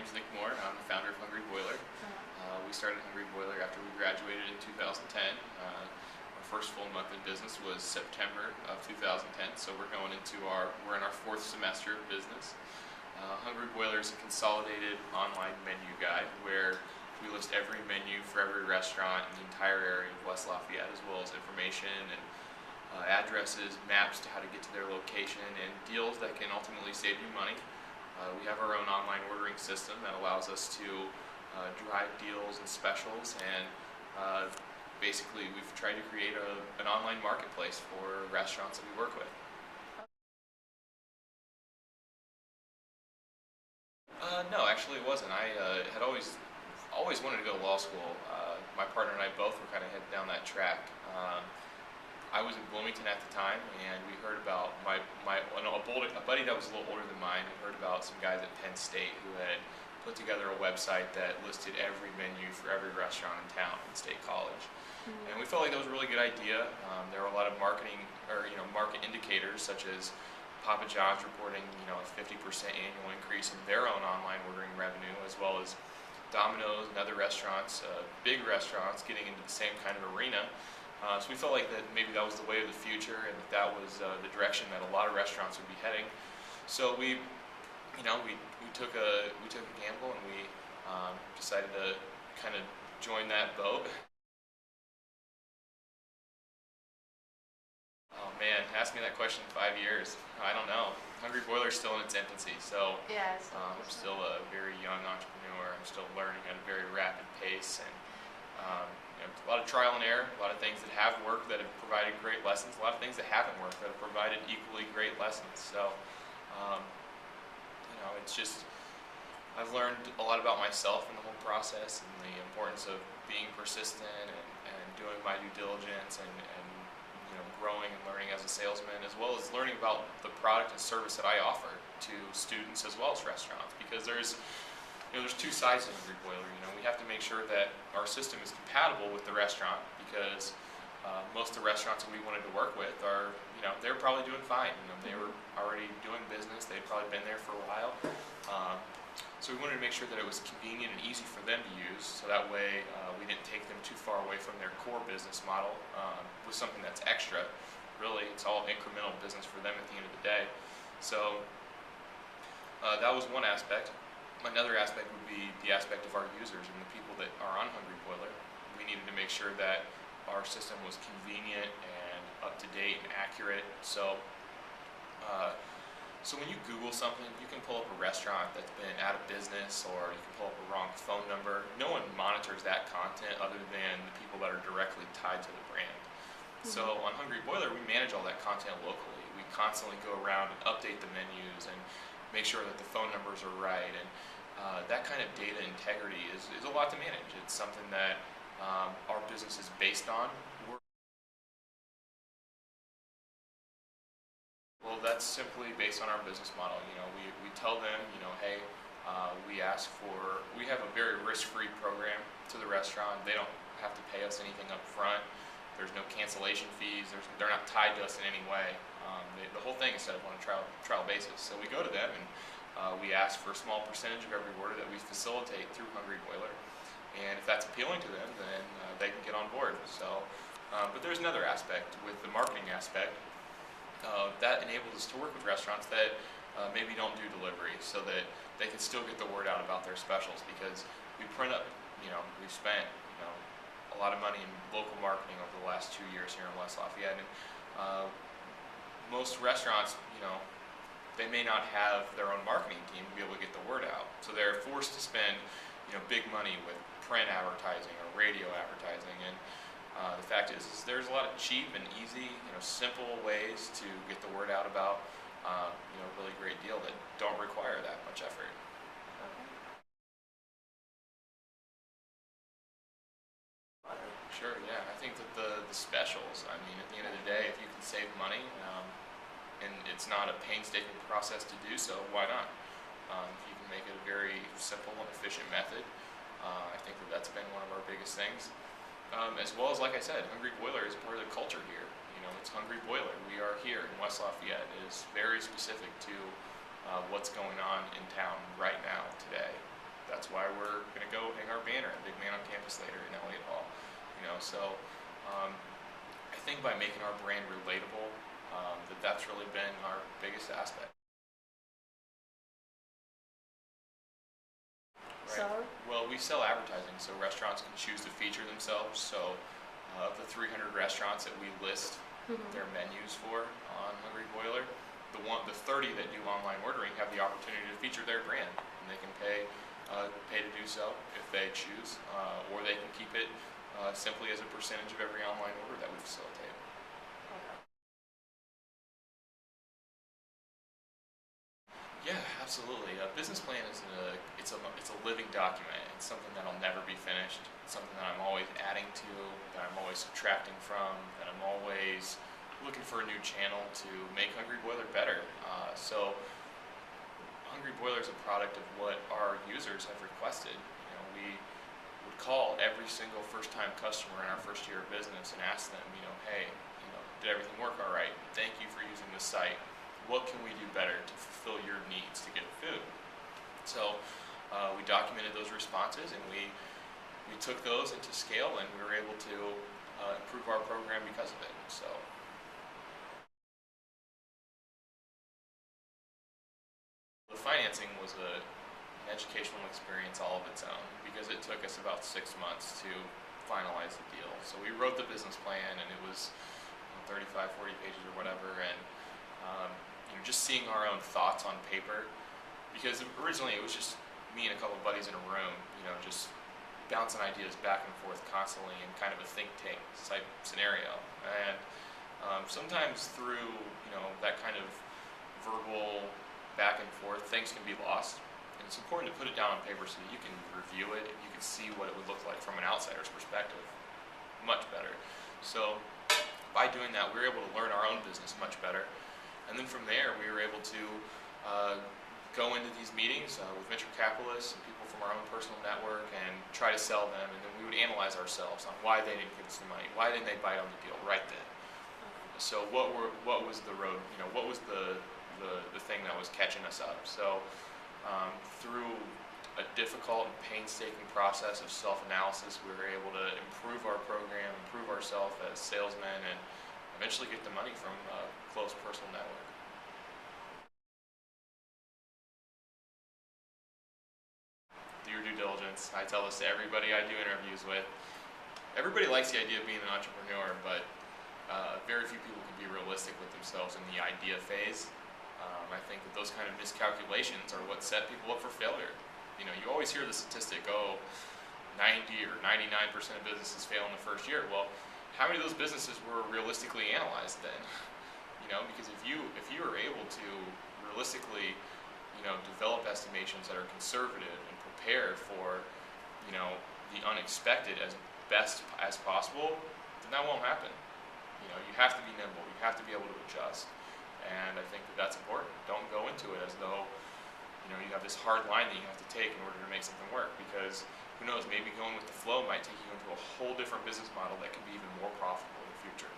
name's Nick Moore. I'm the founder of Hungry Boiler. We started Hungry Boiler after we graduated in 2010. Our first full month in business was September of 2010, so we're in our fourth semester of business. Hungry Boiler is a consolidated online menu guide where we list every menu for every restaurant in the entire area of West Lafayette, as well as information and addresses, maps to how to get to their location, and deals that can ultimately save you money. We have our own online ordering system that allows us to drive deals and specials, and basically we've tried to create an online marketplace for restaurants that we work with. No, actually it wasn't. I had always wanted to go to law school. My partner and I both were kind of headed down that track. I was in Bloomington at the time, and we heard about a buddy that was a little older than mine had heard about some guys at Penn State who had put together a website that listed every menu for every restaurant in town in State College. And we felt like that was a really good idea. There were a lot of market indicators, such as Papa John's reporting a 50% annual increase in their own online ordering revenue, as well as Domino's and other restaurants, big restaurants, getting into the same kind of arena. So we felt like that maybe that was the way of the future, and that was the direction that a lot of restaurants would be heading. So we took a gamble, and we decided to kind of join that boat. Oh man, ask me that question in 5 years. I don't know. Hungry Boiler is still in its infancy, so I'm still a very young entrepreneur. I'm still learning at a very rapid pace, and a lot of trial and error, a lot of things that have worked that have provided great lessons, a lot of things that haven't worked that have provided equally great lessons. So, it's just, I've learned a lot about myself in the whole process, and the importance of being persistent and doing my due diligence, and growing and learning as a salesman, as well as learning about the product and service that I offer to students as well as restaurants, because there's two sides to Hungry Boiler. We have to make sure that our system is compatible with the restaurant, because most of the restaurants that we wanted to work with are, they're probably doing fine. They were already doing business. They'd probably been there for a while. So we wanted to make sure that it was convenient and easy for them to use, so that way we didn't take them too far away from their core business model with something that's extra. Really, it's all incremental business for them at the end of the day. So that was one aspect. Another aspect would be the aspect of our users and the people that are on Hungry Boiler. We needed to make sure that our system was convenient and up to date and accurate. So when you Google something, you can pull up a restaurant that's been out of business, or you can pull up a wrong phone number. No one monitors that content other than the people that are directly tied to the brand. So on Hungry Boiler, we manage all that content locally. We constantly go around and update the menus and make sure that the phone numbers are right, and that kind of data integrity is a lot to manage. It's something that our business is based on. Well, that's simply based on our business model. We tell them, hey, we have a very risk-free program to the restaurant. They don't have to pay us anything up front. There's no cancellation fees. They're not tied to us in any way. The whole thing is set up on a trial basis. So we go to them, and we ask for a small percentage of every order that we facilitate through Hungry Boiler. And if that's appealing to them, then they can get on board. So, but there's another aspect with the marketing aspect that enables us to work with restaurants that maybe don't do delivery, so that they can still get the word out about their specials, because we print up, we've spent a lot of money in local marketing over the last 2 years here in West Lafayette, and most restaurants, they may not have their own marketing team to be able to get the word out, so they're forced to spend big money with print advertising or radio advertising. And the fact is there's a lot of cheap and easy, simple ways to get the word out about a really great deal that don't require that much effort. Sure, yeah. I think that the specials, at the end of the day, if you can save money, and it's not a painstaking process to do so, why not? If you can make it a very simple and efficient method, I think that's been one of our biggest things. As well as, like I said, Hungry Boiler is part of the culture here. It's Hungry Boiler. We are here in West Lafayette. It is very specific to what's going on in town right now, today. we're going to go hang our banner at Big Man on Campus later in Elliott Hall. So I think by making our brand relatable, that's really been our biggest aspect. Right. So? Well, we sell advertising, so restaurants can choose to feature themselves. So of the 300 restaurants that we list their menus for on Hungry Boiler, the 30 that do online ordering have the opportunity to feature their brand, and they can pay to do so if they choose, or they can keep it simply as a percentage of every online order that we facilitate. Yeah, absolutely. A business plan is it's a living document. It's something that'll never be finished. It's something that I'm always adding to, that I'm always subtracting from, that I'm always looking for a new channel to make Hungry Boiler better. So Hungry Boiler is a product of what our users have requested. We would call every single first-time customer in our first year of business and ask them, hey, did everything work all right? Thank you for using the site. What can we do better to fulfill your needs to get food? So we documented those responses, and we took those into scale, and we were able to improve our program because of it. So the financing was an educational experience all of its own, because it took us about 6 months to finalize the deal. So we wrote the business plan, and it was 35, 40 pages or whatever, and just seeing our own thoughts on paper, because originally it was just me and a couple of buddies in a room, just bouncing ideas back and forth constantly in kind of a think tank type scenario. And sometimes through that kind of verbal back and forth, things can be lost, and it's important to put it down on paper so that you can review it and you can see what it would look like from an outsider's perspective much better. So by doing that, we were able to learn our own business much better. And then from there, we were able to go into these meetings with venture capitalists and people from our own personal network and try to sell them. And then we would analyze ourselves on why they didn't give us the money, why didn't they bite on the deal right then. So what was the road? What was the thing that was catching us up? So through a difficult and painstaking process of self-analysis, we were able to improve our program, improve ourselves as salesmen, and eventually get the money from a close personal network. Do your due diligence. I tell this to everybody I do interviews with. Everybody likes the idea of being an entrepreneur, but very few people can be realistic with themselves in the idea phase. I think that those kind of miscalculations are what set people up for failure. You always hear the statistic, 90 or 99% of businesses fail in the first year. Well, how many of those businesses were realistically analyzed then? Because if you are able to realistically, develop estimations that are conservative and prepare for, the unexpected as best as possible, then that won't happen. You have to be nimble. You have to be able to adjust. And I think that that's important. Don't go into it as though, you have this hard line that you have to take in order to make something work, because who knows, maybe going with the flow might take you into a whole different business model that can be even more profitable in the future.